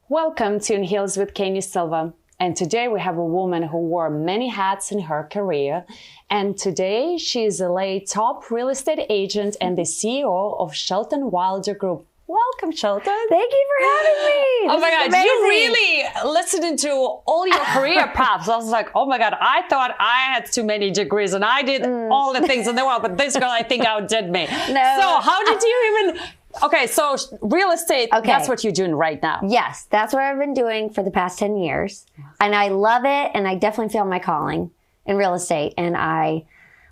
Welcome to In Heels with Keni Silva. And today we have a woman who wore many hats in her career. And today she is a LA top real estate agent and the CEO of Shelton Wilder Group. Welcome, Shelton. Thank you for having me. Oh my God, you really listened into all your career paths. I was like, oh my God, I thought I had too many degrees and I did all the things in the world, but this girl, I think, outdid me. No. So how did you even... Okay, so real estate, that's what you're doing right now. Yes, that's what I've been doing for the past 10 years. And I love it, and I definitely feel my calling in real estate. And I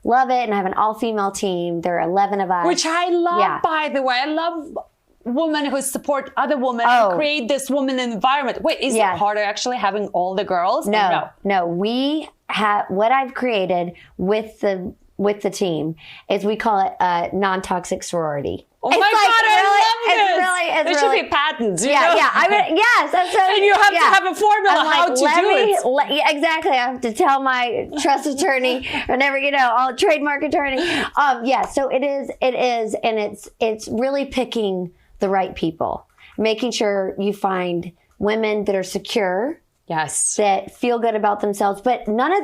love it, and I have an all-female team. There are 11 of us. Which I love, by the way. I love women who support other women and create this woman environment. Wait, is it harder actually having all the girls? No. We have, what I've created with the team is we call it a non-toxic sorority. Oh my God, I love this. There should be patents. You know? I mean, yes. And you have to have a formula how to do it. Exactly. I have to tell my trust attorney or never, I'll trademark attorney. So it is, and it's really picking the right people, making sure you find women that are secure. Yes. That feel good about themselves. But none of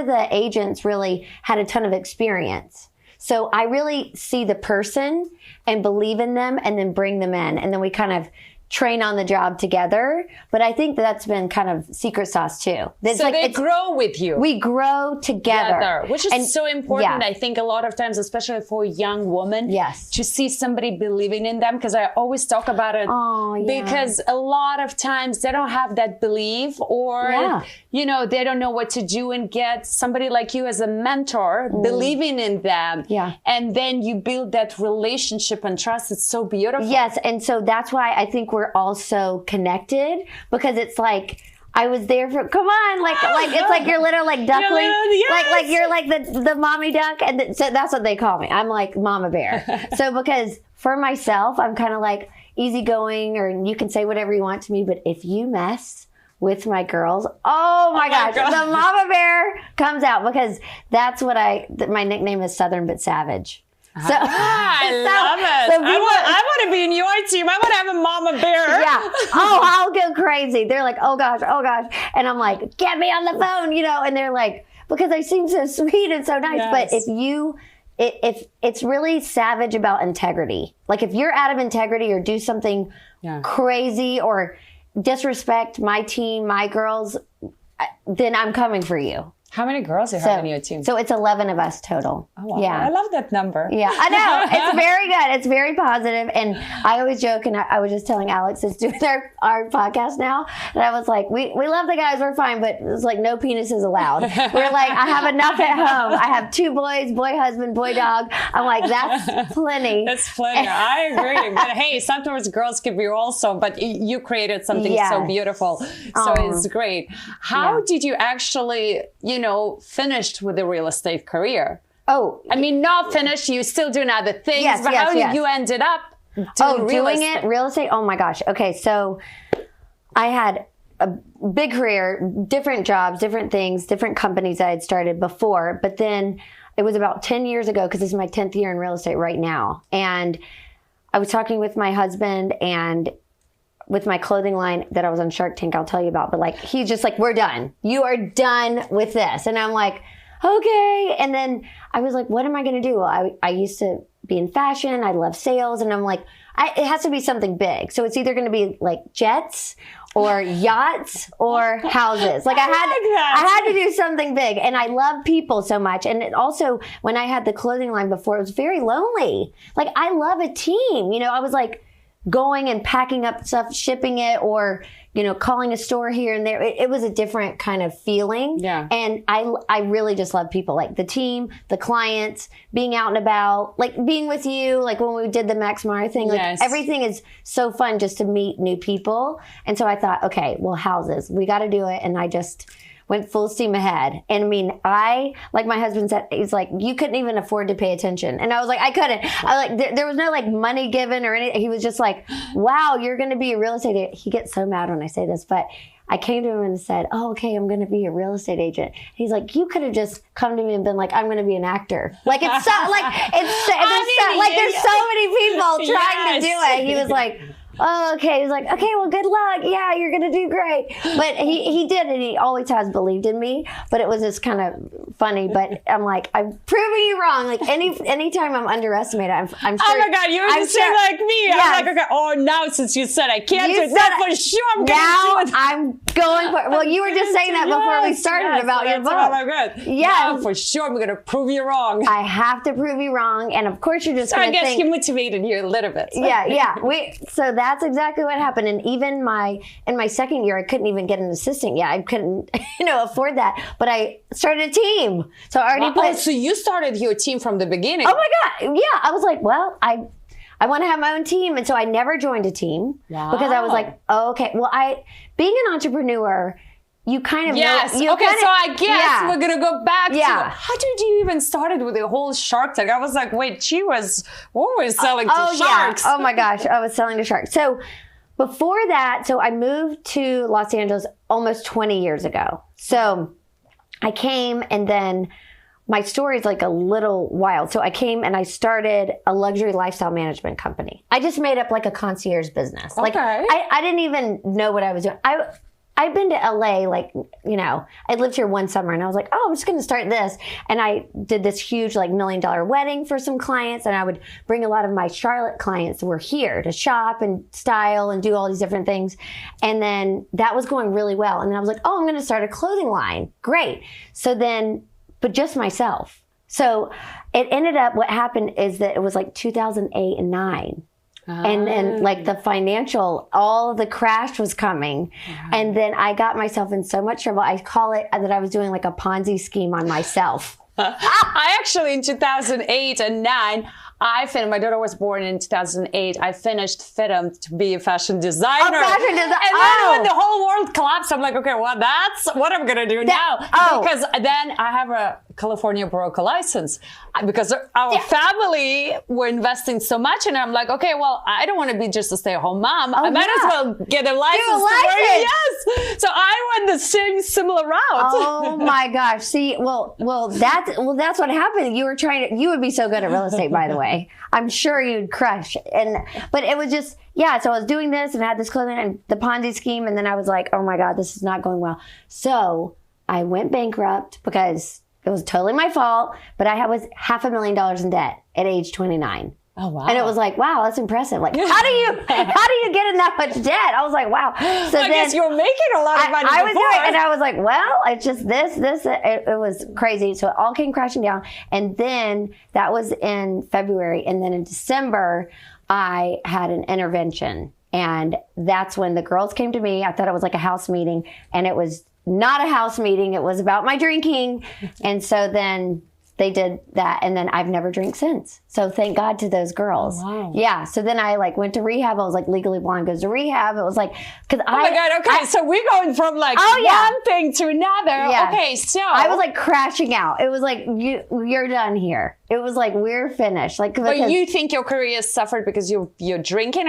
the agents really had a ton of experience. So I really see the person and believe in them and then bring them in. And then we kind of train on the job together. But I think that's been kind of secret sauce too. So they grow with you. We grow together. Which is so important, I think, a lot of times, especially for young women, to see somebody believing in them. Because I always talk about it because a lot of times they don't have that belief or, they don't know what to do, and get somebody like you as a mentor believing in them. Yeah. And then you build that relationship and trust. It's so beautiful. Yes. And so that's why I think we're also connected, because it's like, I was there for, come on, like it's like your little like duckling, like you're like the mommy duck, and so that's what they call me. I'm like Mama Bear. So because for myself, I'm kind of like easygoing, or you can say whatever you want to me, but if you mess with my girls, oh my gosh, the Mama Bear comes out, because that's what my nickname is Southern but Savage. So, I love it. So I want to be in your team. I want to have a Mama Bear. Yeah. Oh, I'll go crazy. They're like, oh gosh. And I'm like, get me on the phone, and they're like, because I seem so sweet and so nice. Yes. But if it's really savage about integrity. Like if you're out of integrity or do something crazy or disrespect my team, my girls, then I'm coming for you. How many girls do you have on your team? So it's 11 of us total. Oh, wow. Yeah. I love that number. Yeah, I know. It's very good. It's very positive. And I always joke, and I was just telling Alex that's doing our podcast now, and I was like, we love the guys, we're fine, but it's like no penises allowed. We're like, I have enough at home. I have 2 boys, boy husband, boy dog. I'm like, that's plenty. That's plenty. I agree. But hey, sometimes girls can be also, but you created something so beautiful. So it's great. How did you actually, finished with the real estate career? Oh, I mean, not finished. You still doing other things, but how did you ended up doing real estate? Oh my gosh. Okay, so I had a big career, different jobs, different things, different companies I had started before, but then it was about 10 years ago, because this is my 10th year in real estate right now, and I was talking with my husband and with my clothing line that I was on Shark Tank, I'll tell you about, but like, he's just like, we're done. You are done with this. And I'm like, okay. And then I was like, what am I going to do? I used to be in fashion. I love sales. And I'm like, it has to be something big. So it's either going to be like jets or yachts or houses. Like I had to do something big, and I love people so much. And it also, when I had the clothing line before, it was very lonely. Like I love a team. I was like, going and packing up stuff, shipping it, or, calling a store here and there. It was a different kind of feeling. Yeah. And I really just love people, like the team, the clients, being out and about, like being with you, like when we did the Max Meyer thing, like everything is so fun just to meet new people. And so I thought, okay, well, houses, we got to do it. And I just went full steam ahead. And I mean, like my husband said, he's like, you couldn't even afford to pay attention. And I was like, I couldn't. I like, there was no like money given or anything. He was just like, wow, you're going to be a real estate agent. He gets so mad when I say this, but I came to him and said, oh, okay, I'm going to be a real estate agent. He's like, you could have just come to me and been like, I'm going to be an actor. Like, it's so, like, there's so many people trying to do it. He was like, oh, okay. He was like, okay, well, good luck. Yeah, you're going to do great. But he did, and he always has believed in me. But it was just kind of funny. But I'm like, I'm proving you wrong. Like, anytime I'm underestimated, I'm sure. Oh my God, you were the same like me. Yes. I'm like, okay, oh, now since you said I can't do it, now for sure I'm going to do it. I'm going for it. Well, you were just saying that before we started about your book. Oh my God. Yeah. Now for sure I'm going to prove you wrong. I have to prove you wrong. And of course, you're just going to think. I guess you motivated you a little bit. Yeah. So that's exactly what happened. And even in my second year, I couldn't even get an assistant yet. I couldn't, afford that. But I started a team. So I already so you started your team from the beginning. Oh my God. Yeah. I was like, well, I want to have my own team. And so I never joined a team because I was like, oh, okay. Well, being an entrepreneur, you kind of yes. know. Okay, so I guess we're gonna go back to how did you even started with the whole Shark Tank? I was like, wait, she was always selling to sharks. Yeah. Oh my gosh, I was selling to sharks. So before that, I moved to Los Angeles almost 20 years ago. So I came, and then my story is like a little wild. So I came and I started a luxury lifestyle management company. I just made up like a concierge business. Okay. Like I didn't even know what I was doing. I've been to LA, I lived here one summer, and I was like, oh, I'm just going to start this. And I did this huge $1 million wedding for some clients. And I would bring a lot of my Charlotte clients who were here to shop and style and do all these different things. And then that was going really well. And then I was like, oh, I'm going to start a clothing line. Great. So then, but just myself. So it ended up, what happened is that it was like 2008 and 9. And like the financial, all of the crash was coming. And then I got myself in so much trouble. I call it that I was doing like a Ponzi scheme on myself. I actually, in 2008 and 9, my daughter was born in 2008. I finished FITM to be a fashion designer. And then when the whole world collapsed, I'm like, okay, well, that's what I'm going to do now. Because then I have a California broker license because our family were investing so much. And I'm like, okay, well, I don't want to be just a stay-at-home mom. I might as well get a license. Yes. So I went the same similar route. Oh my gosh. See, well, that's what happened. You would be so good at real estate, by the way. I'm sure you'd crush. But it was just, so I was doing this and I had this clothing and the Ponzi scheme. And then I was like, oh my God, this is not going well. So I went bankrupt because it was totally my fault, but I was $500,000 in debt at age 29. Oh, wow. And it was like, wow, that's impressive. Like, how do you get in that much debt? I was like, wow. So I guess you were making a lot of money I was before. doing, and I was like, well, it's just it was crazy. So it all came crashing down. And then that was in February. And then in December, I had an intervention. And that's when the girls came to me. I thought it was like a house meeting, and it was not a house meeting. It was about my drinking. And so then they did that, and then I've never drank since. So thank God to those girls. Oh, wow. Yeah. So then I went to rehab. I was like, Legally Blonde goes to rehab. It was like, because my God. Okay. So we're going from one thing to another. Yeah. Okay. So I was like crashing out. It was like, you're done here. It was like, we're finished. Like, but you think your career suffered because you're drinking?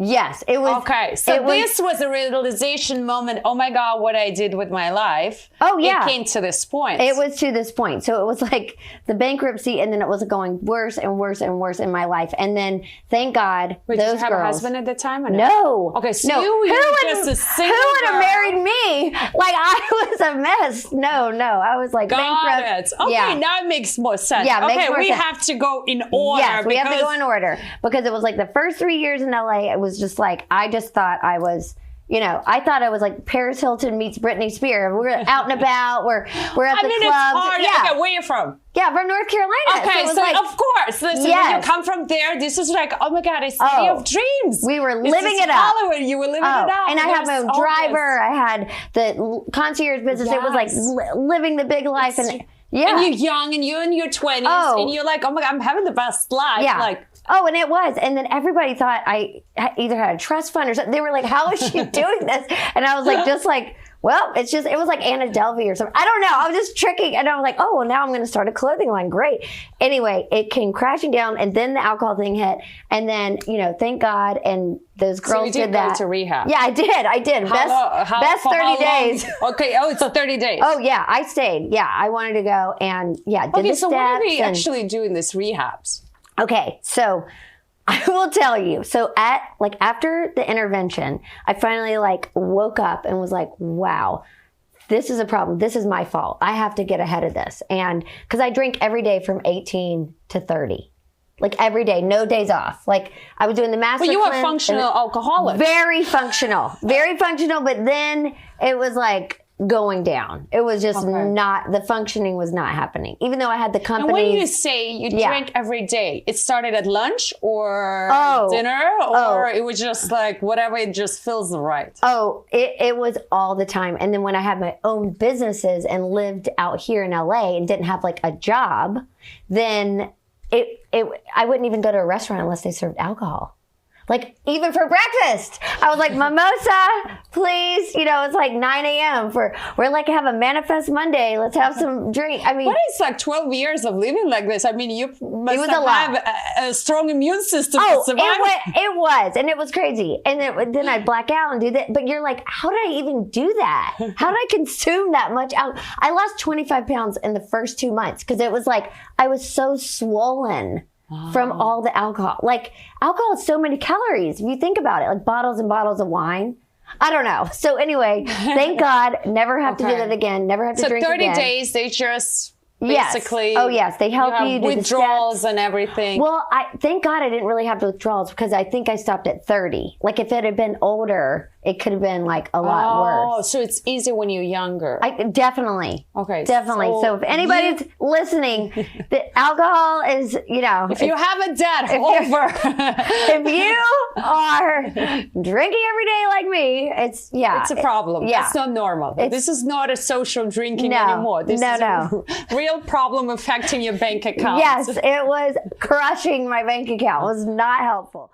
Yes, it was. Okay, so this was a realization moment. Oh my God, what I did with my life. Oh yeah. It came to this point. It was to this point. So it was like the bankruptcy, and then it was going worse and worse and worse in my life. And then, thank God, Wait, those did you have girls. a husband at the time? Or no. Okay, so you were just a single Who would have girl? married me? Like, I was a mess. No. I was like bankrupt. Okay, now it makes more sense. Yeah, okay, we have to go in order. Yes, we have to go in order. Because it was like the first 3 years in LA, it was just like, I just thought I was, I thought I was like Paris Hilton meets Britney Spears. We're out and about. We're at the clubs. It's hard. Yeah. Okay, where are you from? Yeah, from North Carolina. Okay, so of course. So when you come from there, this is like, oh my God, a city of dreams. We were living it up. Hollywood, you were living it up. And I had my own driver. I had the concierge business. Yes. It was like living the big life. And you're young, and you're in your 20s, and you're like, oh my God, I'm having the best life. Yeah. Like, and it was. And then everybody thought I either had a trust fund or something. They were like, how is she doing this? And I was like, just like, well, it was like Anna Delvey or something. I don't know. I was just tricking. And I was like, oh, well, now I'm going to start a clothing line. Great. Anyway, it came crashing down, and then the alcohol thing hit. And then, thank God. And those girls did that. Go to rehab. Yeah, I did. Best 30 days. Okay. Oh, it's 30 days. Oh, yeah. I stayed. Yeah. I wanted to go and did the steps. So what are they actually doing this rehabs? Okay. So I will tell you. So after the intervention, I finally woke up and was like, wow, this is a problem. This is my fault. I have to get ahead of this. And because I drink every day from 18 to 30. Every day, no days off. I was doing the master But you cleanse, were functional alcoholic. Very functional. Very functional. But then it was going down. It was just the functioning was not happening. Even though I had the company. And when you say you drank every day, it started at lunch or dinner, or it was just whatever, it just feels right? Oh, it was all the time. And then when I had my own businesses and lived out here in LA and didn't have a job, then I wouldn't even go to a restaurant unless they served alcohol. Even for breakfast, I was like, mimosa, please. It's 9 a.m. we're have a Manifest Monday. Let's have some drink. I mean, what is 12 years of living like this? I mean, you must have a strong immune system to survive. It was, and it was crazy. And then I'd black out and do that. But you're like, how did I even do that? How did I consume that much alcohol? I lost 25 pounds in the first 2 months because it was I was so swollen from all the alcohol. Alcohol has so many calories. If you think about it, bottles and bottles of wine. I don't know. So anyway, thank God, never have to do that again. Never have to drink again. So 30 days, they just basically. Oh yes, they help you do withdrawals and everything. Well, thank God I didn't really have the withdrawals because I think I stopped at 30. If it had been older, it could have been a lot worse. Oh, so it's easy when you're younger. Definitely. Okay. Definitely. So if anybody's listening, the alcohol is, If you have a debt over. If you are drinking every day like me, it's a problem. Yeah. It's not normal. This is not a social drinking anymore. This is a real problem affecting your bank account. Yes, it was crushing my bank account. It was not helpful.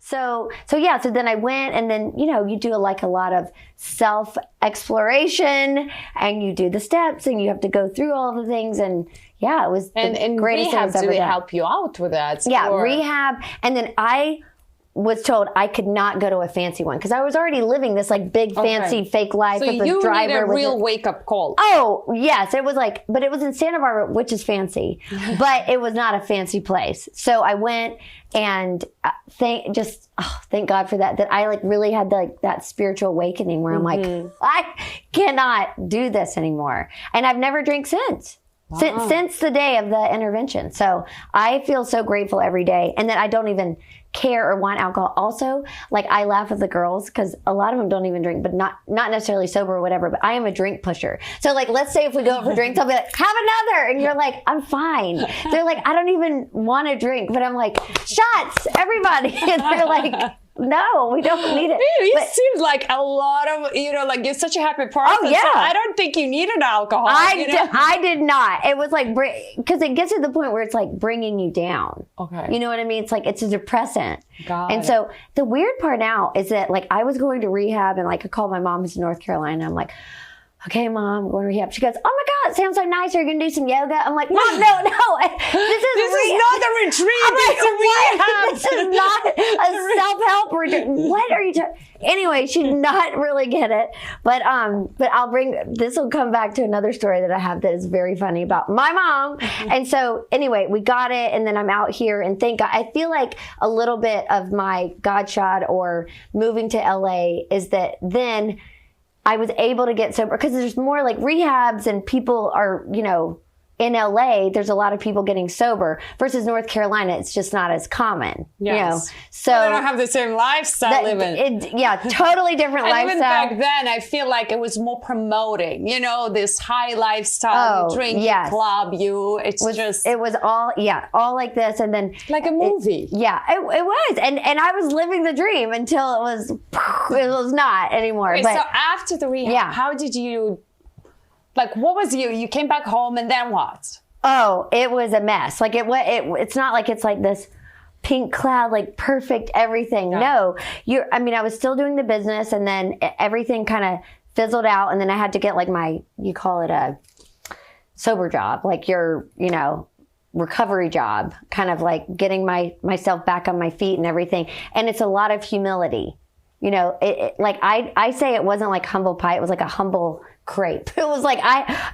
So then I went, and then, you do a lot of self-exploration, and you do the steps, and you have to go through all the things, and it was the greatest thing I've ever done. Do they help you out with that? Yeah, rehab, and then I was told I could not go to a fancy one because I was already living this big fancy fake life with a driver. So you need a real wake up call. Oh yes, it was but it was in Santa Barbara, which is fancy, but it was not a fancy place. So I went, and thank God for that. That I really had that spiritual awakening where I'm I cannot do this anymore, and I've never drank since. Wow. Since the day of the intervention. So I feel so grateful every day, and that I don't even care or want alcohol. Also, I laugh with the girls because a lot of them don't even drink, but not necessarily sober or whatever, but I am a drink pusher. So let's say if we go out for drinks, I'll be like, have another. And you're like, I'm fine. They're like, I don't even want to drink, but I'm like, shots, everybody. And they're like, no, we don't need it. You seem like a lot of, you're such a happy person. Oh, yeah. So I don't think you needed alcohol. I did not. It was because it gets to the point where it's bringing you down. Okay. You know what I mean? It's a depressant. Got it. So the weird part now is that I was going to rehab, and I called my mom who's in North Carolina. I'm like, okay, Mom, I'm going to rehab. She goes, oh my God, it sounds so nice. Are you going to do some yoga? I'm like, Mom, no. This is not a retreat. It's a rehab. This is not a self-help retreat. What are you talking? Anyway, she did not really get it. But this will come back to another story that I have that is very funny about my mom. And so anyway, we got it. And then I'm out here, and thank God. I feel like a little bit of my God shot or moving to LA is that then I was able to get sober because there's more rehabs, and people are, in LA, there's a lot of people getting sober versus North Carolina. It's just not as common, So they don't have the same lifestyle living. Totally different lifestyle. Even back then, I feel like it was more promoting, this high lifestyle, drink, club, it was all like this, and then like a movie. It was, and I was living the dream until it was not anymore. Okay, so after the rehab, how did you? What was you came back home, and then what? Oh, it was a mess. It's not like it's like this pink cloud, like perfect everything. No, I was still doing the business, and then everything kind of fizzled out. And then I had to get like you call it a sober job, like your, recovery job, kind of like getting myself back on my feet and everything. And it's a lot of humility. Like I say, it wasn't like humble pie. It was like a humble crepe. It was like,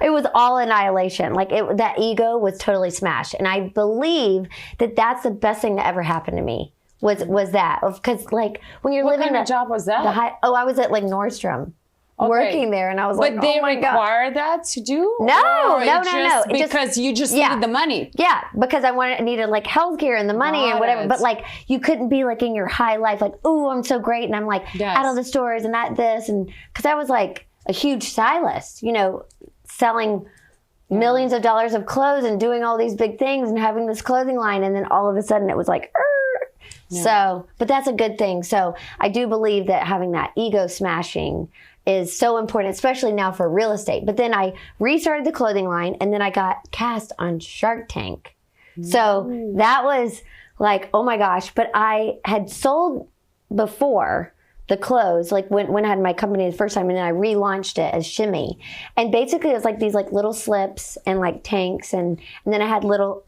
it was all annihilation. Like that ego was totally smashed. And I believe that that's the best thing that ever happened to me was that. Because like when you're living. What kind of job was that? I was at like Nordstrom. Okay. Working there, and I was like, but they require that to do? No. Because you just needed the money. Yeah, because I needed like healthcare and the money and whatever. But like, you couldn't be like in your high life, like, ooh, I'm so great, and I'm like out of the stores and at this, and because I was like a huge stylist, selling millions of dollars of clothes and doing all these big things and having this clothing line, and then all of a sudden it was like, So, but that's a good thing. So I do believe that having that ego smashing is so important, especially now for real estate. But then I restarted the clothing line, and then I got cast on Shark Tank. So that was like, oh my gosh. But I had sold before the clothes, like when I had my company the first time, and then I relaunched it as Shimmy. And basically it was like these like little slips and like tanks, and then I had a little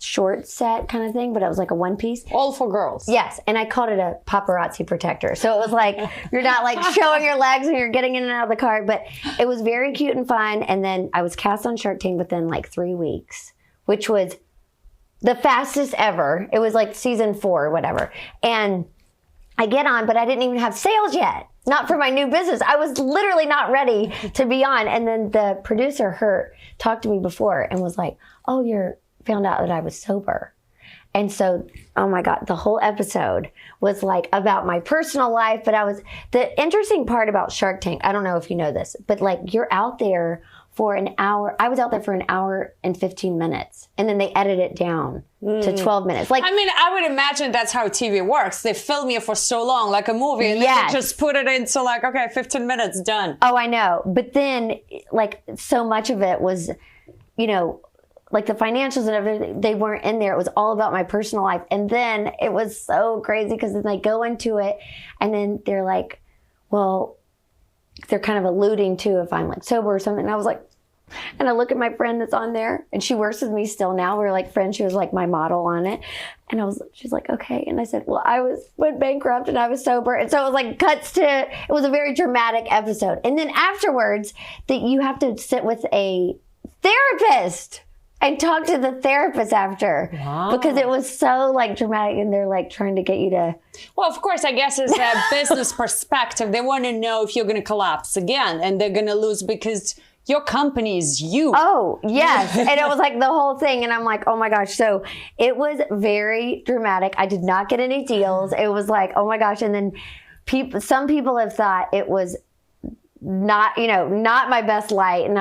short set kind of thing, but it was like a one piece. All for girls. Yes. And I called it a paparazzi protector. So it was like, you're not like showing your legs when you're getting in and out of the car, but it was very cute and fun. And then I was cast on Shark Tank within like 3 weeks, which was the fastest ever. It was like season 4 or whatever. And I get on, but I didn't even have sales yet. Not for my new business. I was literally not ready to be on. And then the producer, Hurt, talked to me before and was like, oh, found out that I was sober. And so, oh my God, the whole episode was like about my personal life. But the interesting part about Shark Tank, I don't know if you know this, but like you're out there for an hour. I was out there for an hour and 15 minutes. And then they edit it down to 12 minutes. Like, I would imagine that's how TV works. They film you for so long, like a movie, and then they just put it into like, okay, 15 minutes, done. Oh, I know. But then like so much of it was, like the financials and everything, they weren't in there. It was all about my personal life. And then it was so crazy because then they go into it and then they're like, well, they're kind of alluding to if I'm like sober or something. And I was like, and I look at my friend that's on there and she works with me still now. We're like friends. She was like my model on it. And she's like, okay. And I said, well, went bankrupt and I was sober. And so it was like it was a very dramatic episode. And then afterwards that you have to sit with a therapist and talk to the therapist after. Wow. Because it was so like dramatic and they're like trying to get you to. Well, of course, I guess it's a business perspective. They want to know if you're going to collapse again and they're going to lose because your company is you. Oh, yes. And it was like the whole thing. And I'm like, oh my gosh. So it was very dramatic. I did not get any deals. It was like, oh my gosh. And then some people have thought it was not my best light.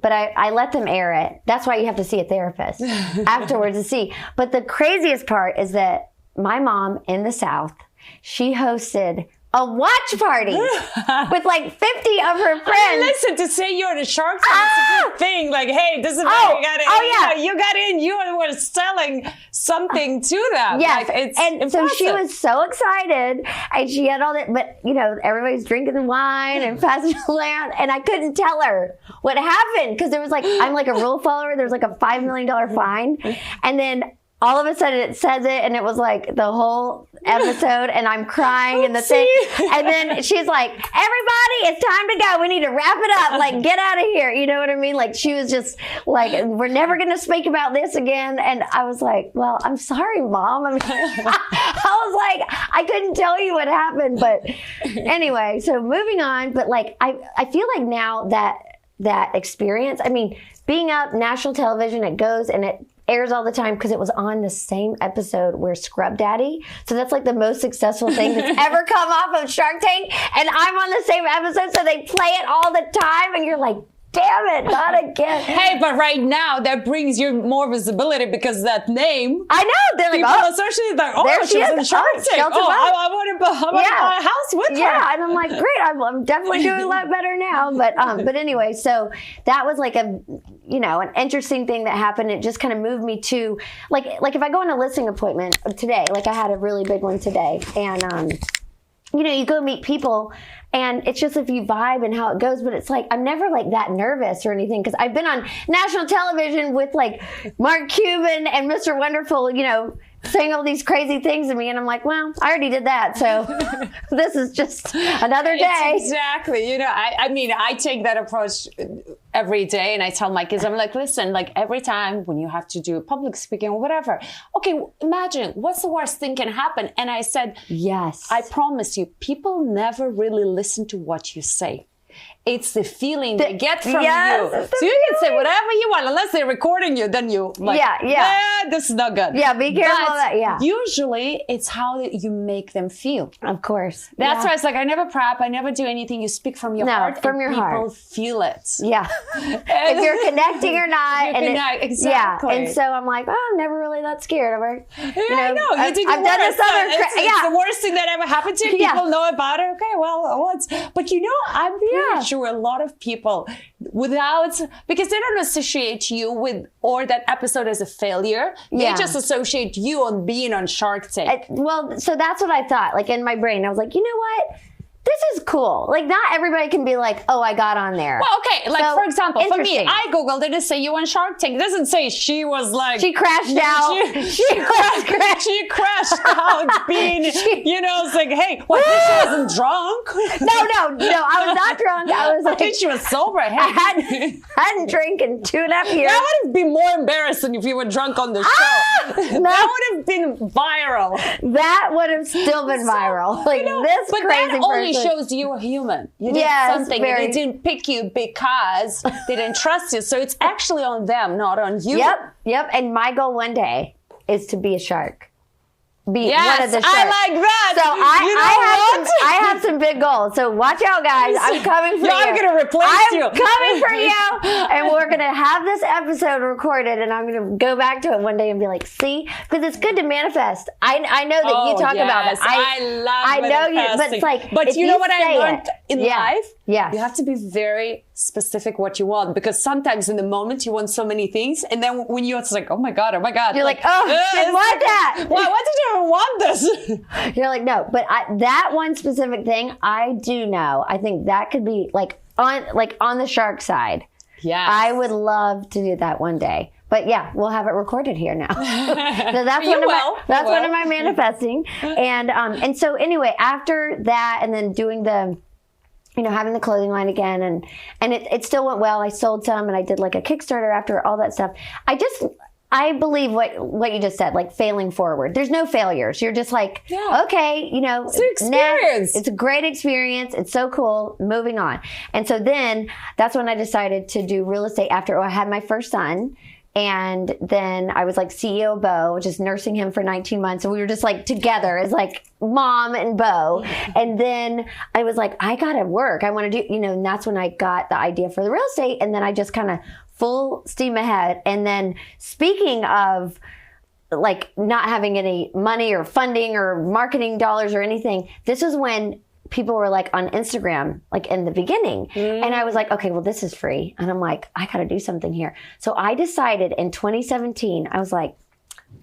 But I let them air it. That's why you have to see a therapist afterwards to see. But the craziest part is that my mom in the South, she hosted a watch party with like 50 of her friends. Listen, to say you're the Shark Tank, it's a good thing. Like, hey, this is how you got in. Oh, yeah. You got in, you were selling something to them. Yes. Like, it's and impressive. So she was so excited and she had all that, but everybody's drinking the wine and passing it around and I couldn't tell her what happened because there was like, I'm like a rule follower. There's like a $5 million fine. And then all of a sudden it says it and it was like the whole episode and I'm crying and the thing. And then she's like, everybody, it's time to go. We need to wrap it up. Like, get out of here. You know what I mean? Like, she was just like, we're never going to speak about this again. And I was like, well, I'm sorry, Mom. I mean, I was like, I couldn't tell you what happened. But anyway, so moving on. But like, I feel like now that experience, I mean, being up national television, it goes and it airs all the time because it was on the same episode where Scrub Daddy. So that's like the most successful thing that's ever come off of Shark Tank. And I'm on the same episode, so they play it all the time. And you're like, damn it, not again. Hey, but right now that brings you more visibility because that name. I know. They're people like, associate like, oh, she was in Shark Tank. I want to buy a house with her. Yeah, and I'm like, great. I'm definitely doing a lot better now. But anyway, so that was like an interesting thing that happened. It just kind of moved me to like if I go on a listing appointment today, like I had a really big one today, and you go meet people. And it's just if you vibe and how it goes, but it's like, I'm never like that nervous or anything because I've been on national television with like Mark Cuban and Mr. Wonderful, saying all these crazy things to me. And I'm like, well, I already did that. So this is just another day. Exactly. I take that approach every day. And I tell my kids, I'm like, listen, like every time when you have to do public speaking or whatever, okay, imagine what's the worst thing can happen. And I said, yes, I promise you, people never really listen to what you say. It's the feeling they get from you. So you can say whatever you want, unless they're recording you, then you like, this is not good. Yeah, be careful of that, yeah. Usually it's how you make them feel. Of course. That's why it's like, I never prep, I never do anything. You speak from your heart. From your heart. People feel it. Yeah. If you're connecting or not. Exactly. Yeah. And so I'm like, oh, I'm never really that scared. I know. I've done this other it's the worst thing that ever happened to you. People know about it. Okay, well, but I'm pretty sure a lot of people because they don't associate you with or that episode as a failure. They just associate you on being on Shark Tank. So that's what I thought. Like in my brain, I was like, you know what? This is cool. Like not everybody can be like, oh, I got on there. Well, okay. Like for example, for me, I Googled it to say you on Shark Tank. It doesn't say she was like. She crashed out. She crashed out being, it's like, hey, what, she wasn't drunk? No, I was not drunk. I was like. I think she was sober. Hey. I hadn't drank in 2.5 years. That would have been more embarrassing if you were drunk on the show. That would have been viral. That would have still been viral. Like this but crazy that only shows you were human. You did something and they didn't pick you because they didn't trust you. So it's actually on them, not on you. Yep. And my goal one day is to be a shark. One of the sharks. I like that. So I have some big goals. So watch out, guys. I'm coming for you. I'm going to replace you. I'm coming for you. And we're going to have this episode recorded, and I'm going to go back to it one day and be like, see? Because it's good to manifest. I know that you talk about it. I know you, but it's like, but you know what I learned in life? Yeah. You have to be very specific what you want, because sometimes in the moment you want so many things, and then when it's like, oh my god, you're like, oh, I want that. Why did you even want this? You're like, no, but that one specific thing, I do know. I think that could be on the shark side. Yeah, I would love to do that one day. But yeah, we'll have it recorded here now. So that's one of my manifesting. And so anyway, after that, and then doing the, having the clothing line again, and it still went well. I sold some, and I did like a Kickstarter after all that stuff. I believe what you just said, like failing forward. There's no failures. You're just like, okay, it's an experience. It's a great experience. It's so cool. Moving on. And so then that's when I decided to do real estate after I had my first son. And then I was like CEO of Bo, just nursing him for 19 months. And we were just like together as like mom and Bo. And then I was like, I got to work. I want to do, and that's when I got the idea for the real estate. And then I just kind of full steam ahead. And then speaking of like not having any money or funding or marketing dollars or anything, this was when people were like on Instagram, like in the beginning. And I was like, okay, well, this is free. And I'm like, I got to do something here. So I decided in 2017, I was like,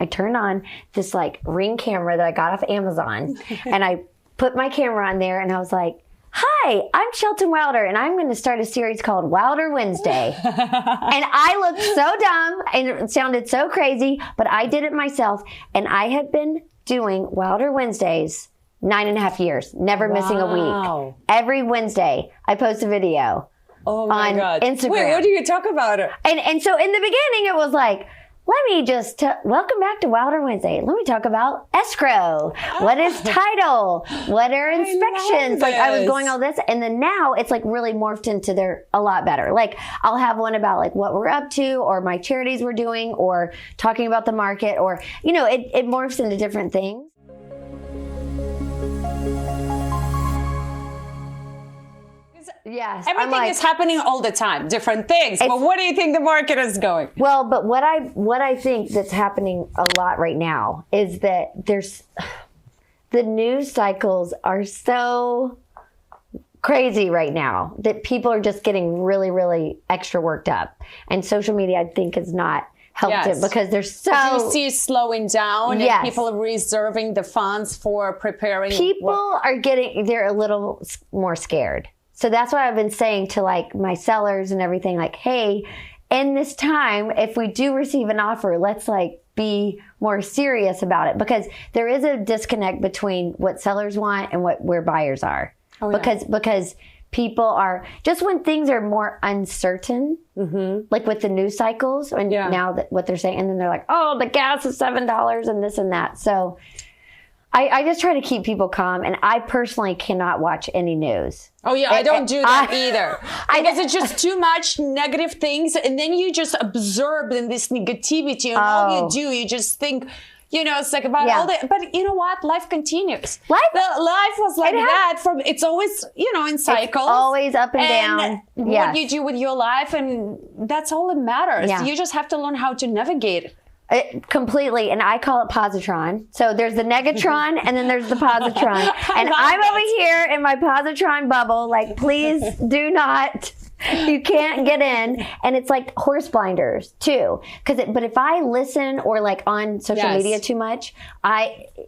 I turned on this like Ring camera that I got off Amazon. And I put my camera on there and I was like, hi, I'm Shelton Wilder, and I'm going to start a series called Wilder Wednesday. And I looked so dumb and it sounded so crazy, but I did it myself. And I had been doing Wilder Wednesdays 9.5 years, never missing a week. Every Wednesday, I post a video on Instagram. Wait, what do you talk about? And so in the beginning, it was like, let me just welcome back to Wilder Wednesday. Let me talk about escrow. What is title? What are inspections? I was going all this, and then now it's like really morphed into a lot better. Like I'll have one about like what we're up to, or my charities we're doing, or talking about the market, or it morphs into different things. Yes. Everything is happening all the time, different things. But what do you think the market is going? Well, but what I think that's happening a lot right now is that the news cycles are so crazy right now that people are just getting really, really extra worked up. And social media, I think, has not helped it because there's so... You see slowing down and people are reserving the funds for preparing. People they're a little more scared. So that's why I've been saying to like my sellers and everything, like, hey, in this time, if we do receive an offer, let's like be more serious about it, because there is a disconnect between what sellers want and where buyers are. Because people are, just when things are more uncertain, like with the news cycles, and now that what they're saying, and then they're like, oh, the gas is $7 and this and that. So I just try to keep people calm, and I personally cannot watch any news. Oh yeah, I don't do that either. Because it's just too much negative things, and then you just absorb in this negativity, and all you do, you just think, it's like about all that. But you know what? Life continues. Life was like that. It's always, in cycles. It's always up and down. What you do with your life, and that's all that matters. Yeah. You just have to learn how to navigate completely. And I call it positron. So there's the negatron and then there's the positron. And I'm over here in my positron bubble. Like, please do not... You can't get in, and it's like horse blinders too. But if I listen or like on social media too much, it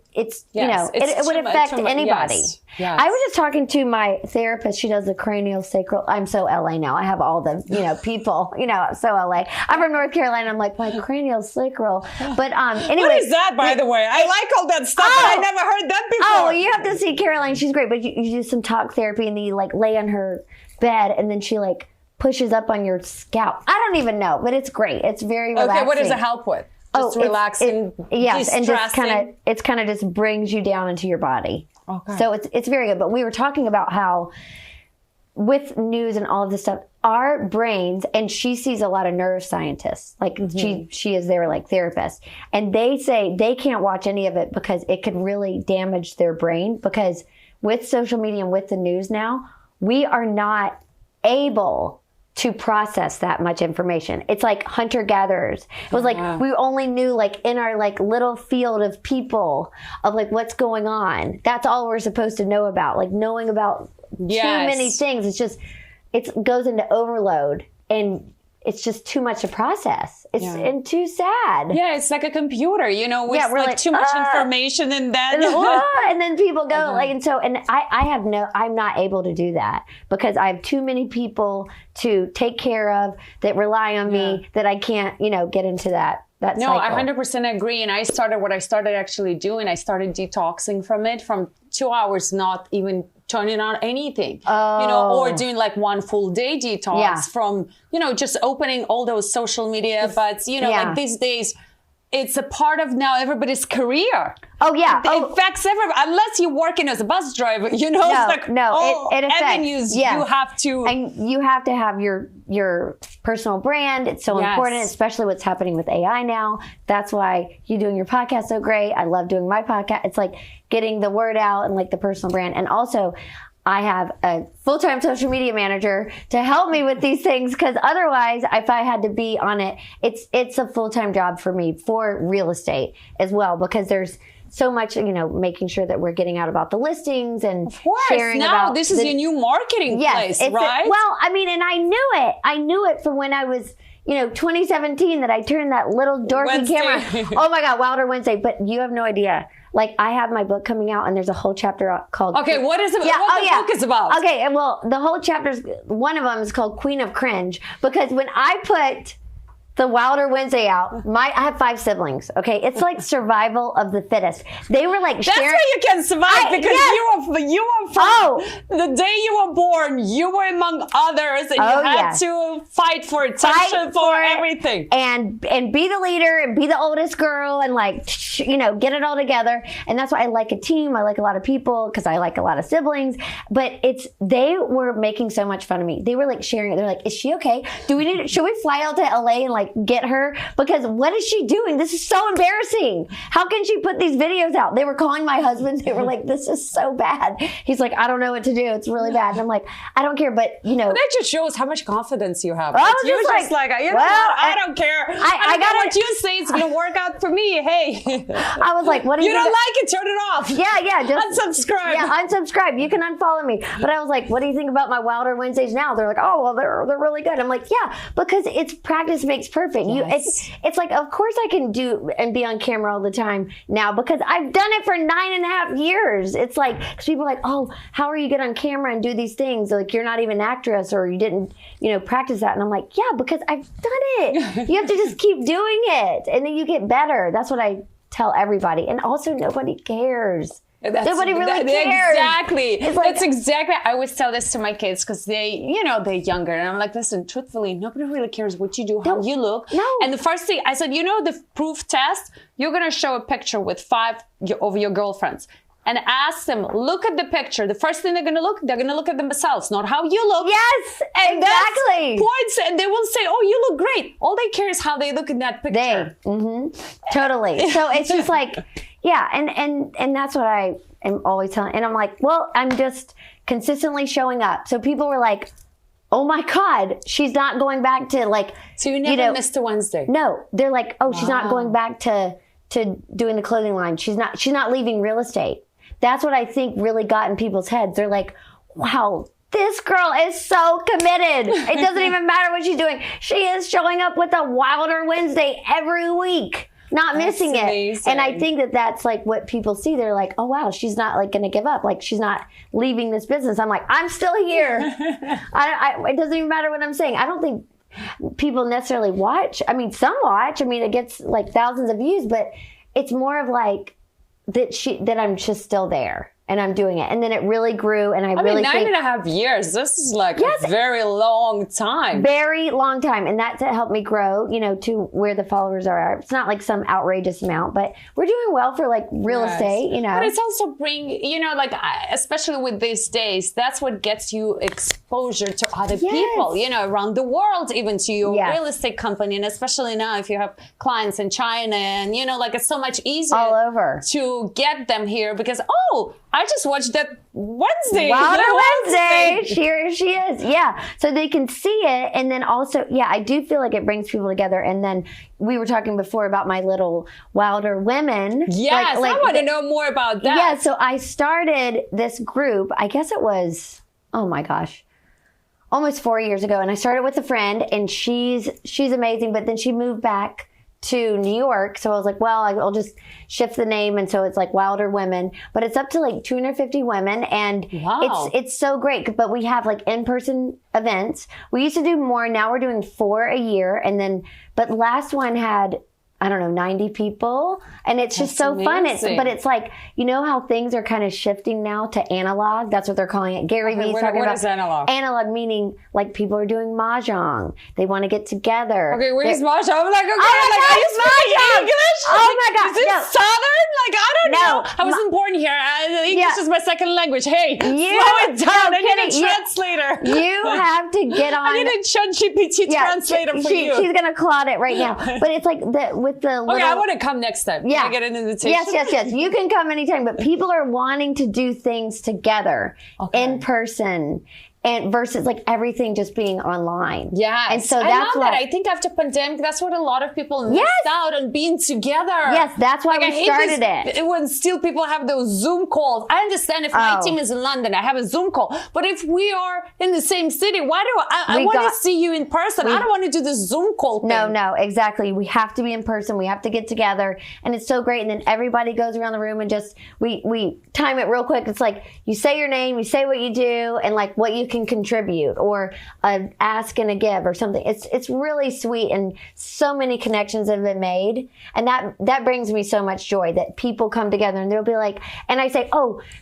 would affect anybody. Yes. I was just talking to my therapist. She does the cranial sacral. I'm so LA now. I have all the people. So LA. I'm from North Carolina. I'm like my cranial sacral. But anyway, what is that, by the way? I like all that stuff. But I never heard that before. Oh, you have to see Caroline. She's great. But you do some talk therapy, and then you like lay on her bed, and then she like pushes up on your scalp. I don't even know, but it's great. It's very relaxing. Okay, what does it help with? Just relaxing, and just kind of just brings you down into your body. Okay. So it's very good. But we were talking about how with news and all of this stuff, our brains, and she sees a lot of neuroscientists, like she is their like therapist, and they say they can't watch any of it because it could really damage their brain, because with social media and with the news now, we are not able to process that much information. It's like hunter-gatherers. It was like we only knew like in our like little field of people of like what's going on. That's all we're supposed to know about. Like knowing about too many things. It's just, it goes into overload, and it's just too much to process. It's and too sad. Yeah, it's like a computer, with like too much information, and then people go I'm not able to do that because I have too many people to take care of that rely on me that I can't, get into that cycle. I 100% agree. And I started actually doing, I started detoxing from it, from 2 hours, not even turning on anything, or doing like one full day detox from, just opening all those social media. But, like these days, it's a part of now everybody's career. Oh, yeah. It affects everybody. Unless you're working as a bus driver, it affects avenues you have to. And you have to have your personal brand. It's so important, especially what's happening with AI now. That's why you doing your podcast so great. I love doing my podcast. It's like getting the word out and like the personal brand. And also, I have a full-time social media manager to help me with these things, because otherwise, if I had to be on it, it's a full-time job for me for real estate as well, because there's so much, making sure that we're getting out about the listings and sharing now about. This is your new marketing place, right? And I knew it. I knew it from when I was 2017 that I turned that little dorky camera. Oh my God, Wilder Wednesday. But you have no idea. Like, I have my book coming out, and there's a whole chapter called... Okay, what is it? What the book is about? Okay, well, the whole chapter's... One of them is called Queen of Cringe, because when I put the Wilder Wednesday out, I have 5 siblings, okay? It's like survival of the fittest. They were like sharing... That's how you can survive, because you were from the day you were born, you were among others, and you had to fight for attention, for everything. And be the leader, and be the oldest girl, and like, get it all together. And that's why I like a team. I like a lot of people, because I like a lot of siblings. But they were making so much fun of me. They were like sharing it. They're like, is she okay? Should we fly out to LA and like get her, because what is she doing? This is so embarrassing. How can she put these videos out? They were calling my husband. They were like, this is so bad. He's like, I don't know what to do. It's really bad. And I'm like, I don't care. But, you know. That just shows how much confidence you have. I was You're just like, you know what? I don't care. I got what you say. It's going to work out for me. Hey. I was like, what do you don't like it? Turn it off. Yeah. Just unsubscribe. Yeah, unsubscribe. You can unfollow me. But I was like, what do you think about my Wilder Wednesdays now? They're like, oh, well, they're really good. I'm like, yeah, because it's practice makes perfect. Yes. It's like, of course I can do and be on camera all the time now because I've done it for 9.5 years. It's like, because people are like, oh, how are you get on camera and do these things? Like, you're not even an actress or you didn't, practice that. And I'm like, yeah, because I've done it. You have to just keep doing it. And then you get better. That's what I tell everybody. And also, nobody cares. Nobody really cares. Exactly. That's exactly. I always tell this to my kids because they're younger. And I'm like, listen, truthfully, nobody really cares what you do, how you look. No. And the first thing I said, the proof test, you're going to show a picture with 5 of your girlfriends. And ask them, look at the picture. The first thing they're going to look at themselves, not how you look. Yes, and exactly. Points, and they will say, oh, you look great. All they care is how they look in that picture. Totally. So it's just like, yeah, and that's what I am always telling. And I'm like, well, I'm just consistently showing up. So people were like, oh my God, she's not going back to like. So you never missed a Wednesday? No, they're like, oh, she's not going back to doing the clothing line. She's not leaving real estate. That's what I think really got in people's heads. They're like, wow, this girl is so committed. It doesn't even matter what she's doing. She is showing up with a Wilder Wednesday every week, not missing it. And I think that's like what people see. They're like, oh, wow, she's not like going to give up. Like she's not leaving this business. I'm like, I'm still here. It doesn't even matter what I'm saying. I don't think people necessarily watch. I mean, some watch. I mean, it gets like thousands of views, but it's more of like, that I'm just still there and I'm doing it. And then it really grew. And I really think 9.5 years, this is like a very long time. Very long time. And that helped me grow, to where the followers are. It's not like some outrageous amount, but we're doing well for like real estate, But it's also especially with these days, that's what gets you exposure to other people, around the world, even to your real estate company. And especially now if you have clients in China and, it's so much easier all over to get them here because, I just watched that Wednesday. Wilder Wednesday. Here she is. Yeah. So they can see it. And then also, I do feel like it brings people together. And then we were talking before about my little Wilder women. Yes. I want to know more about that. Yeah. So I started this group, I guess it was, oh my gosh, almost 4 years ago. And I started with a friend and she's amazing. But then she moved back to New York. So I was like, well, I'll just shift the name. And so it's like Wilder Women, but it's up to like 250 women. And it's so great. But we have like in-person events. We used to do more. Now we're doing 4 a year. But last one had, 90 people. And it's just so fun. But it's like, how things are kind of shifting now to analog. That's what they're calling it. Gary Vee's talking about. What is analog? Analog meaning like people are doing mahjong. They want to get together. Okay, where's mahjong? I'm like, okay, are you speaking English? Oh my God. Is it Southern? Like, I don't know. I wasn't born here. English is my second language. Hey, slow it down. I need a translator. You have to get on. I need a ChatGPT translator for you. She's going to clot it right now. But it's like with the little... Okay, I want to come next time. Yeah. Can I get an invitation? Yes. You can come anytime. But people are wanting to do things together in person. And versus like everything just being online. Yeah. And so that's why I think after pandemic, that's what a lot of people missed out on being together. Yes, that's why we started it. When still people have those Zoom calls. I understand if my team is in London, I have a Zoom call. But if we are in the same city, why do I want to see you in person? I don't want to do the Zoom call thing. No, exactly. We have to be in person. We have to get together. And it's so great. And then everybody goes around the room and just, we time it real quick. It's like you say your name, you say what you do, and like what you can contribute or ask and a give or something. It's really sweet and so many connections have been made. And that brings me so much joy that people come together and they'll be like, and I say,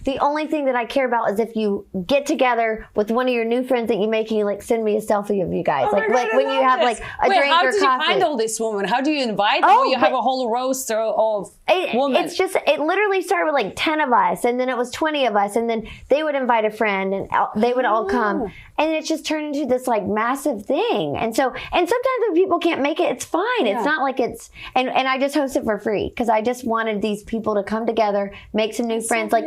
the only thing that I care about is if you get together with one of your new friends that you make and you like send me a selfie of you guys. Oh like when you have like a drink or coffee. How did you find all these women? How do you invite them? You have a whole roster of women. It's just, it literally started with like 10 of us and then it was 20 of us and then they would invite a friend and they would all come come. And it's just turned into this like massive thing. And so, and sometimes when people can't make it, it's fine. It's not like it's, and I just host it for free because I just wanted these people to come together, make some new friends, like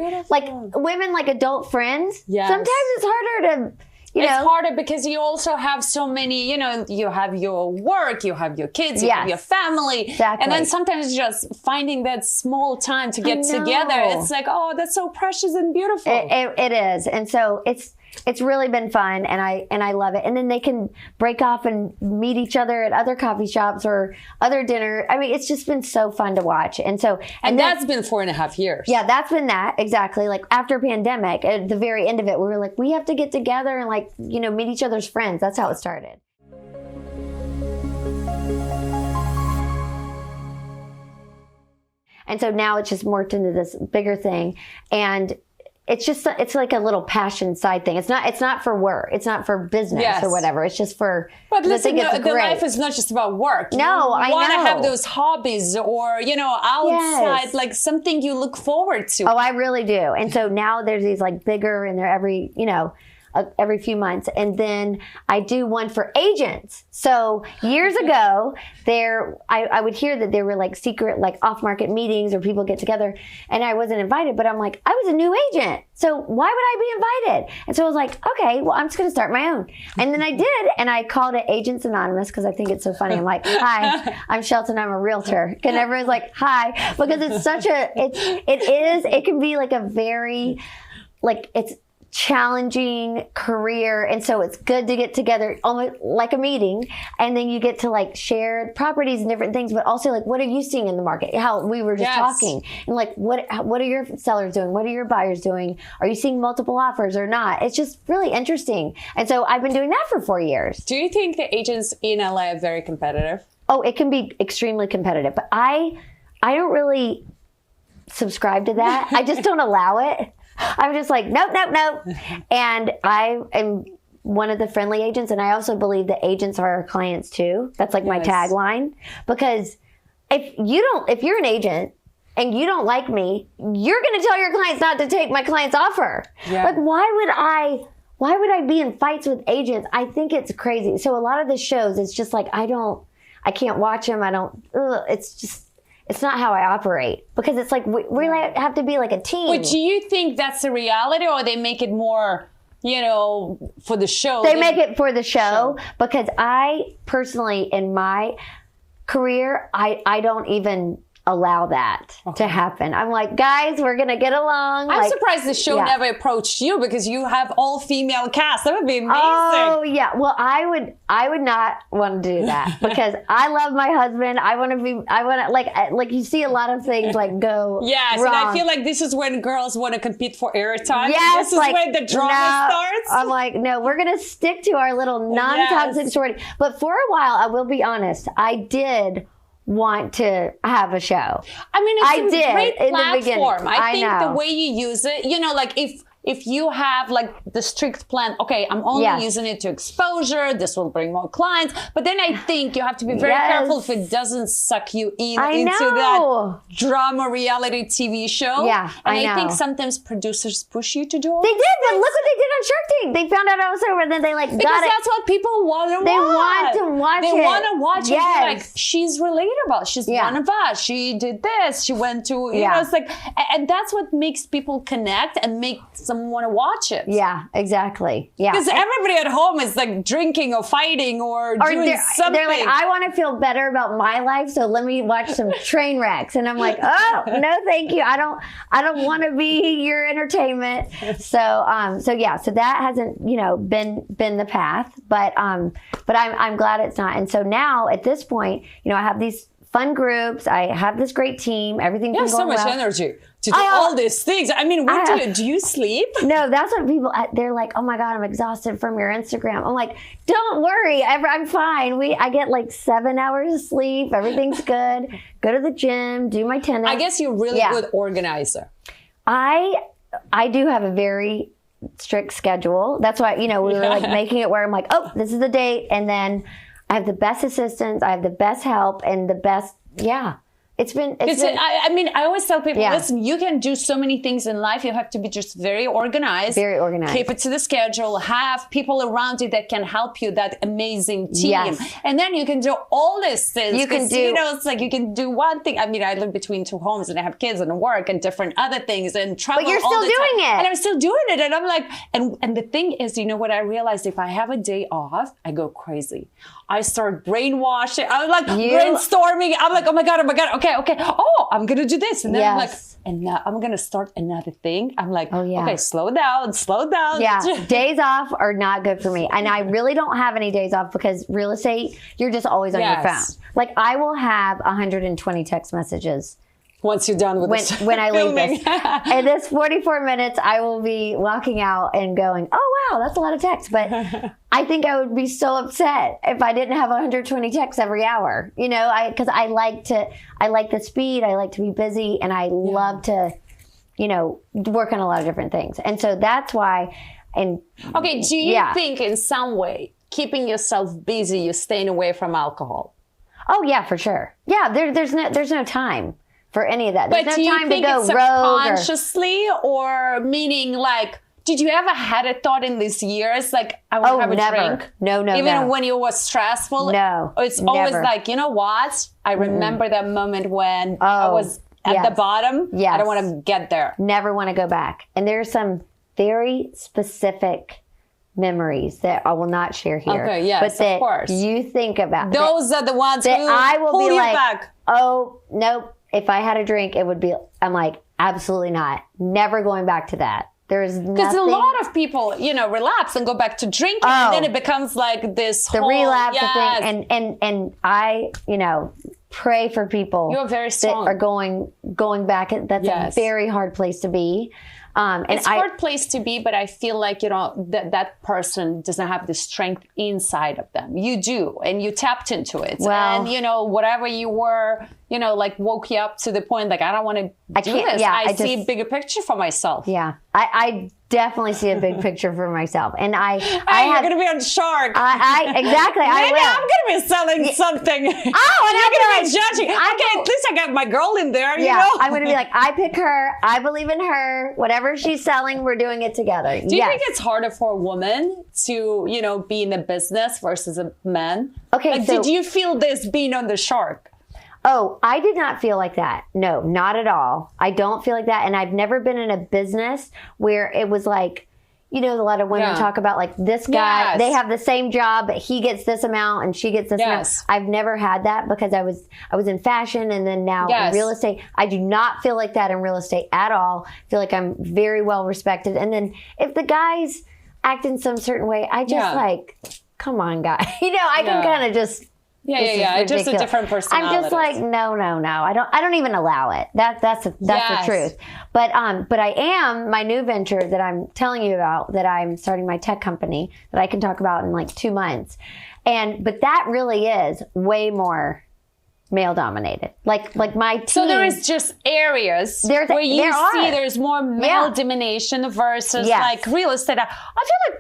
women, like adult friends. Yes. Sometimes it's harder to, it's harder because you also have so many, you have your work, you have your kids, you have your family. Exactly. And then sometimes just finding that small time to get together, it's like, oh, that's so precious and beautiful. It is. And so it's really been fun and I love it. And then they can break off and meet each other at other coffee shops or other dinner. I mean, it's just been so fun to watch. And so, and that's been 4.5 years. Yeah, that's been that. Exactly. Like after pandemic, at the very end of it, we were like, we have to get together and like, meet each other's friends. That's how it started. And so now it's just morphed into this bigger thing. And it's like a little passion side thing. It's not for work. It's not for business or whatever. It's just for. But listen, the life is not just about work. No, I know. You want to have those hobbies or, outside, like something you look forward to. Oh, I really do. And so now there's these like bigger and they're every few months. And then I do one for agents. So years ago, I would hear that there were like secret, like off-market meetings where people get together and I wasn't invited, but I'm like, I was a new agent. So why would I be invited? And so I was like, okay, well, I'm just going to start my own. And then I did. And I called it Agents Anonymous because I think it's so funny. I'm like, hi, I'm Shelton. I'm a realtor. And everyone's like, hi, because it's such it can be like a very, like it's challenging career, and so it's good to get together almost like a meeting, and then you get to like share properties and different things, but also like what are you seeing in the market, how we were just talking, and like what are your sellers doing, what are your buyers doing, are you seeing multiple offers or not? It's just really interesting. And so I've been doing that for 4 years. Do you think the agents in LA are very competitive? Oh, it can be extremely competitive, but I don't really subscribe to that. I just don't allow it. I'm just like, nope. And I am one of the friendly agents. And I also believe that agents are our clients too. That's like my tagline. Because if you're an agent and you don't like me, you're going to tell your clients not to take my client's offer. Yeah. Like, why would I be in fights with agents? I think it's crazy. So a lot of the shows, it's just like, I can't watch them. It's not how I operate because it's like we have to be like a team. But do you think that's the reality, or they make it more, for the show? They make it for the show because I personally, in my career, I don't even allow that to happen. I'm like, guys, we're gonna get along. I'm surprised the show never approached you because you have all female cast. That would be amazing. Oh yeah. Well, I would not want to do that because I love my husband. I want to like you see a lot of things like go yes, wrong. And I feel like this is when girls want to compete for airtime. Yes, this is when the drama starts. I'm like, no, we're gonna stick to our little non-toxic sorority. But for a while, I will be honest, I did want to have a show. I mean, it's a great platform. I think know. The way you use it, like if you have like the strict plan, okay, I'm only using it to exposure, this will bring more clients. But then I think you have to be very careful if it doesn't suck you into that drama reality TV show. Yeah, and I think sometimes producers push you to do all They did, but look what they did on Shark Tank. They found out I was over, and then they got it. Because that's what people want to watch. They want to watch it. They want to watch it. Like, she's relatable. She's one of us. She did this. She went to, it's like, and that's what makes people connect and make someone want to watch it. Yeah, exactly. Yeah. Because everybody at home is like drinking or fighting or doing something. They're like, I want to feel better about my life, so let me watch some train wrecks. And I'm like, oh, no, thank you. I don't want to be your entertainment. So that hasn't, been the path, but I'm glad it's not. And so now at this point, I have these fun groups. I have this great team. Everything's been going well. You have so much energy to do all these things. I mean, do you sleep? No, that's what people, they're like, oh my God, I'm exhausted from your Instagram. I'm like, don't worry, I'm fine. I get like 7 hours of sleep. Everything's good. Go to the gym, do my tennis. I guess you're really good organizer. I do have a very strict schedule. That's why, we were like making it where I'm like, oh, this is the date. And then I have the best assistants. I have the best help and the best, I mean, I always tell people, listen, you can do so many things in life. You have to be just very organized. Very organized. Keep it to the schedule. Have people around you that can help you, that amazing team. Yes. And then you can do all these things. You can do, it's like you can do one thing. I mean, I live between two homes and I have kids and work and different other things and travel. But you're still doing it. And I'm still doing it. And I'm like, and the thing is, you know what I realized? If I have a day off, I go crazy. I start brainwashing. I'm like brainstorming. I'm like, oh my God. Okay. Oh, I'm going to do this. And then I'm like, and now I'm going to start another thing. I'm like, okay, slow down. Yeah. Days off are not good for me. And I really don't have any days off because real estate, you're just always on your phone. Like I will have 120 text messages. Once you're done with this. When I leave this. And this 44 minutes, I will be walking out and going, oh, wow, that's a lot of text. But I think I would be so upset if I didn't have 120 texts every hour, because I like the speed. I like to be busy and I love to, work on a lot of different things. And so that's why. Okay. Do you think in some way, keeping yourself busy, you're staying away from alcohol? Oh, yeah, for sure. Yeah. There's no time for any of that. There's no time to go rogue. Subconsciously or meaning like, did you ever had a thought in these years like I would have a drink? No. Even when it was stressful? No. It's always like, you know what? I remember that moment when I was at the bottom. Yes. I don't want to get there. Never want to go back. And there's some very specific memories that I will not share here. Okay, yes, but that of course. You think about. Those are the ones that I will pull be you like, back. Oh, nope. If I had a drink, it would be, I'm like, absolutely not. Never going back to that. There's nothing. Because a lot of people, relapse and go back to drinking. And then it becomes like this the relapse thing. And I, pray for people. You're very strong. That are going back. That's a very hard place to be. It's a hard place to be, but I feel like, that person doesn't have the strength inside of them. You do, and you tapped into it. Well, and, whatever you were, woke you up to the point, like, I don't want to do this. Yeah, I see a bigger picture for myself. Yeah. I definitely see a big picture for myself. And you're going to be on Shark. Exactly. Maybe I'm going to be selling something. Oh, and I'm going to be judging. Okay, at least I got my girl in there, I'm going to be like, I pick her. I believe in her. Whatever she's selling, we're doing it together. Do you think it's harder for a woman to, be in the business versus a man? Okay, did you feel this being on the Shark? Oh, I did not feel like that. No, not at all. I don't feel like that. And I've never been in a business where it was like, a lot of women talk about like this guy, they have the same job, but he gets this amount and she gets this amount. I've never had that because I was in fashion and then now in real estate. I do not feel like that in real estate at all. I feel like I'm very well respected. And then if the guys act in some certain way, I just like, come on, guy. I can kind of just... Yeah. Just a different personality. I'm just like, no. I don't even allow it. That's the truth. But I am, my new venture that I'm telling you about, that I'm starting my tech company that I can talk about in like 2 months. But that really is way more male dominated. Like my team. So there is just areas where you see there's more male domination versus like real estate. I feel like,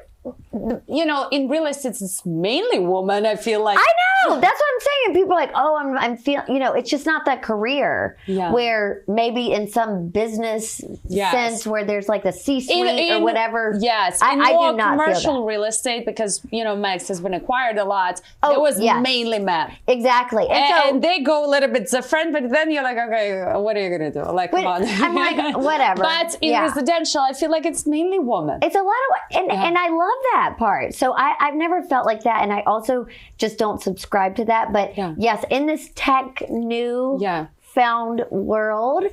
in real estate, it's mainly women. I feel like. I know. That's what I'm saying. People are like, oh, I'm feeling, it's just not that career where maybe in some business sense where there's like the C-suite or whatever. Yes. I do not commercial feel that. Real estate, because, Max has been acquired a lot. It was mainly men. Exactly. And they go a little bit different, but then you're like, okay, what are you going to do? Like, come on. I'm like, whatever. But in residential, I feel like it's mainly women. It's a lot of, and I love that part. So I've never felt like that. And I also just don't subscribe to that. But yes, in this tech new found world,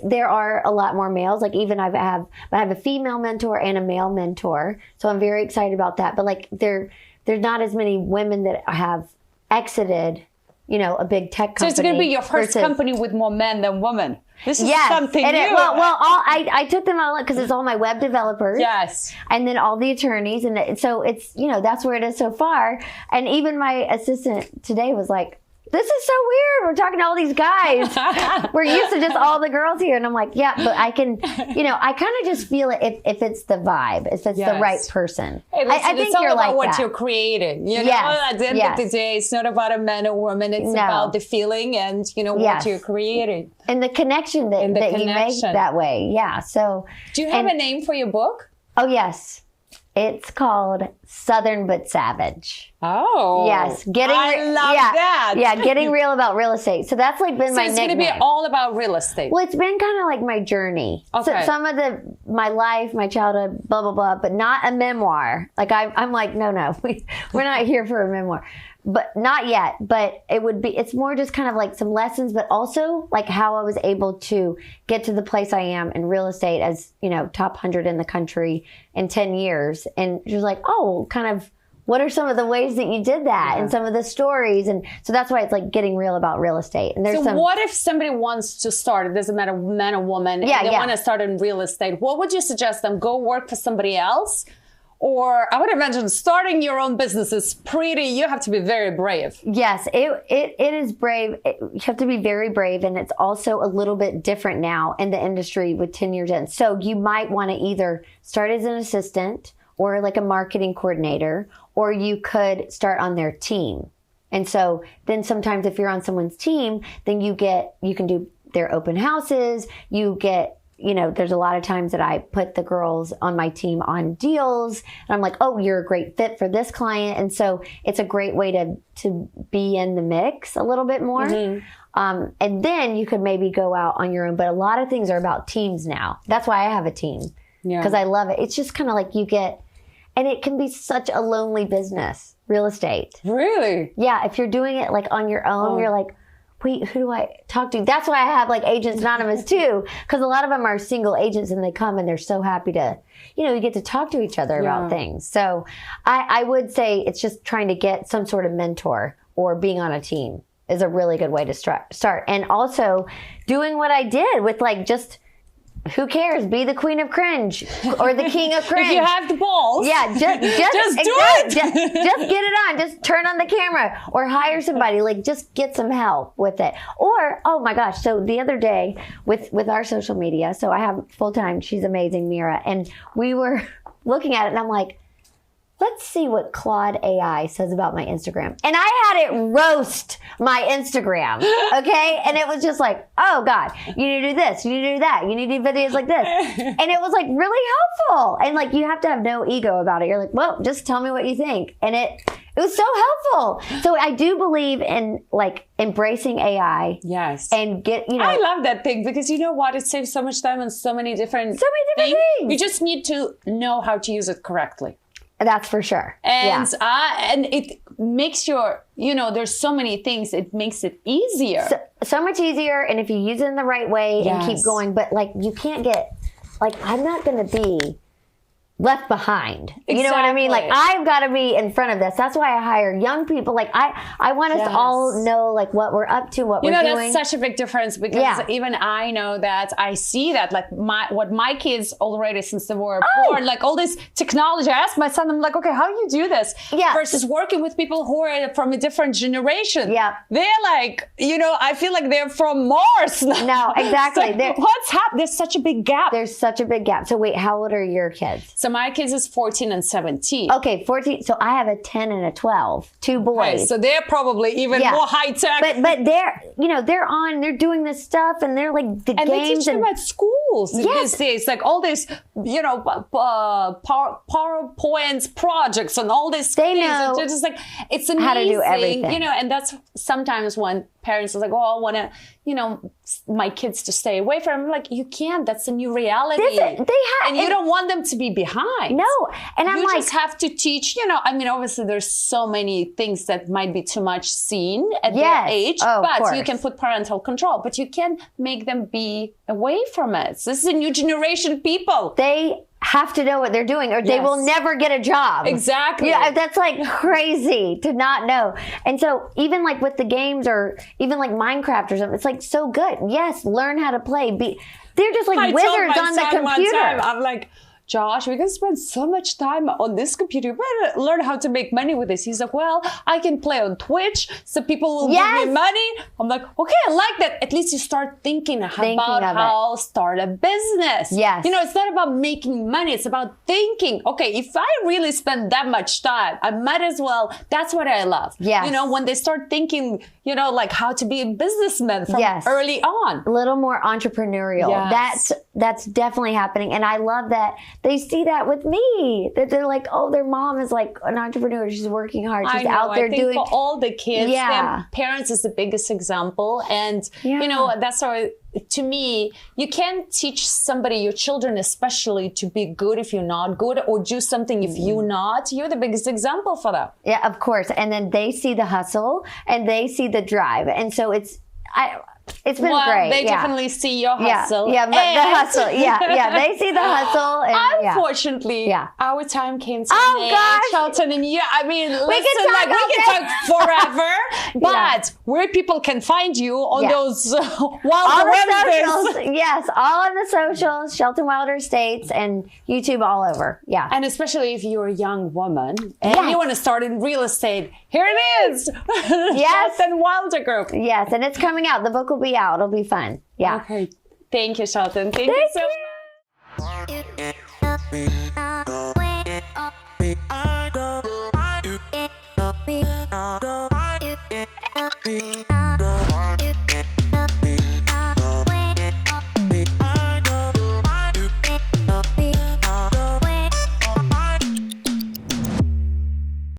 there are a lot more males. Like even I have a female mentor and a male mentor. So I'm very excited about that. But like there's not as many women that have exited, a big tech company. So it's going to be your first company with more men than women. This is something new. I took them all because it's all my web developers. Yes. And then all the attorneys. And so it's, that's where it is so far. And even my assistant today was like, this is so weird. We're talking to all these guys. We're used to just all the girls here. And I'm like, yeah, but I can, I kind of just feel it if it's the vibe, if it's the right person. Hey, listen, I think it's all you're about like what you're creating. You know, at the end of the day, it's not about a man or woman. It's about the feeling and, what you're creating. And the connection that you make that way. Yeah. So. Do you have a name for your book? Oh, yes. It's called Southern But Savage. Oh. Yes. I love that. Yeah, getting real about real estate. So that's like been my nickname. So it's going to be all about real estate. Well, it's been kind of like my journey. Okay. So some of my life, my childhood, blah, blah, blah, but not a memoir. Like I'm like, no, we're not here for a memoir. But not yet, but it's more just kind of like some lessons, but also like how I was able to get to the place I am in real estate as, top 100 in the country in 10 years. And just like, kind of, what are some of the ways that you did that and some of the stories? And so that's why it's like getting real about real estate. And there's what if somebody wants to start, it doesn't matter man or woman, and they want to start in real estate, what would you suggest them? Go work for somebody else? Or I would imagine starting your own business is you have to be very brave. Yes, it is brave. You have to be very brave. And it's also a little bit different now in the industry with 10 years in. So you might want to either start as an assistant or like a marketing coordinator, or you could start on their team. And so then sometimes if you're on someone's team, then you can do their open houses, there's a lot of times that I put the girls on my team on deals and I'm like, oh, you're a great fit for this client. And so it's a great way to be in the mix a little bit more. Mm-hmm. And then you could maybe go out on your own. But a lot of things are about teams now. That's why I have a team because I love it. It's just kind of like and it can be such a lonely business, real estate. Really? Yeah. If you're doing it like on your own, you're like, wait, who do I talk to? That's why I have like Agents Anonymous too, because a lot of them are single agents and they come and they're so happy to, you get to talk to each other about things. So I would say it's just trying to get some sort of mentor or being on a team is a really good way to start. And also doing what I did with like just, who cares? Be the queen of cringe or the king of cringe. If you have the balls. Yeah, just do it. Just get it on. Just turn on the camera or hire somebody. Like just get some help with it. Or, oh my gosh. So the other day with our social media, so I have full time, she's amazing, Mira. And we were looking at it and I'm like, let's see what Claude AI says about my Instagram. And I had it roast my Instagram, okay? And it was just like, oh God, you need to do this, you need to do that, you need to do videos like this. And it was like really helpful. And like, you have to have no ego about it. You're like, well, just tell me what you think. And it was so helpful. So I do believe in like embracing AI. Yes. And I love that thing because you know what? It saves so much time on so many different things. You just need to know how to use it correctly. That's for sure. And it makes there's so many things. It makes it easier. So much easier. And if you use it in the right way and keep going, but like you can't I'm not going to be left behind. Exactly. You know what I mean? Like I've got to be in front of this. That's why I hire young people. Like I want us to all know like what we're up to, what we're doing. That's such a big difference because even I know that I see that like what my kids already since they were born, like all this technology. I asked my son, I'm like, okay, how do you do this? Yeah. Versus working with people who are from a different generation. Yeah. They're like, I feel like they're from Mars now. No, exactly. What's happened? There's such a big gap. There's such a big gap. So wait, how old are your kids? So my kids is 14 and 17. Okay, 14. So I have a 10 and a 12, two boys. Right, so they're probably even more high tech. But they're doing this stuff and they're like and games. And they teach them at schools these days. Like all these, PowerPoint projects and all these things. They know it's just like, it's amazing. How to do everything. And that's sometimes when parents are like, oh, I want to, my kids to stay away from. I'm like, you can't. That's a new reality. And you don't want them to be behind. No. And I'm you just have to teach, obviously there's so many things that might be too much seen at their age, but you can put parental control, but you can't make them be away from it. This is a new generation people. They have to know what they're doing or they will never get a job. Exactly. Yeah, that's like crazy to not know. And so even like with the games or even like Minecraft or something, it's like so good. Yes, learn how to play. They're just like wizards on the computer. I'm like, Josh, we're going to spend so much time on this computer. You better learn how to make money with this. He's like, well, I can play on Twitch, so people will give me money. I'm like, okay, I like that. At least you start thinking about how to start a business. Yes. You know, it's not about making money. It's about thinking, okay, if I really spend that much time, I might as well. That's what I love. Yes. You know, when they start thinking, you know, like how to be a businessman from early on. A little more entrepreneurial. Yes. That's definitely happening. And I love that they see that with me, that they're like, oh, their mom is like an entrepreneur. She's working hard. She's out there doing. For all the kids, their parents is the biggest example. And, you know, that's how, to me, you can't teach somebody, your children especially, to be good if you're not good, or do something if you're not. You're the biggest example for that. Yeah, of course. And then they see the hustle and they see the drive. And so it's been great. They definitely see your hustle. Yeah, but the hustle. Yeah, they see the hustle. And, unfortunately, our time came to an end. Gosh. Shelton, and I mean, we can talk forever. But where people can find you on those Wilder Wednesdays. Yes, all on the socials, Shelton Wilder Estates, and YouTube all over. Yeah. And especially if you're a young woman and you want to start in real estate, here it is. Shelton Wilder Group. Yes, and it's coming out. The book will be out. It'll be fun. Yeah. Okay. Thank you, Shelton. Thank you so much.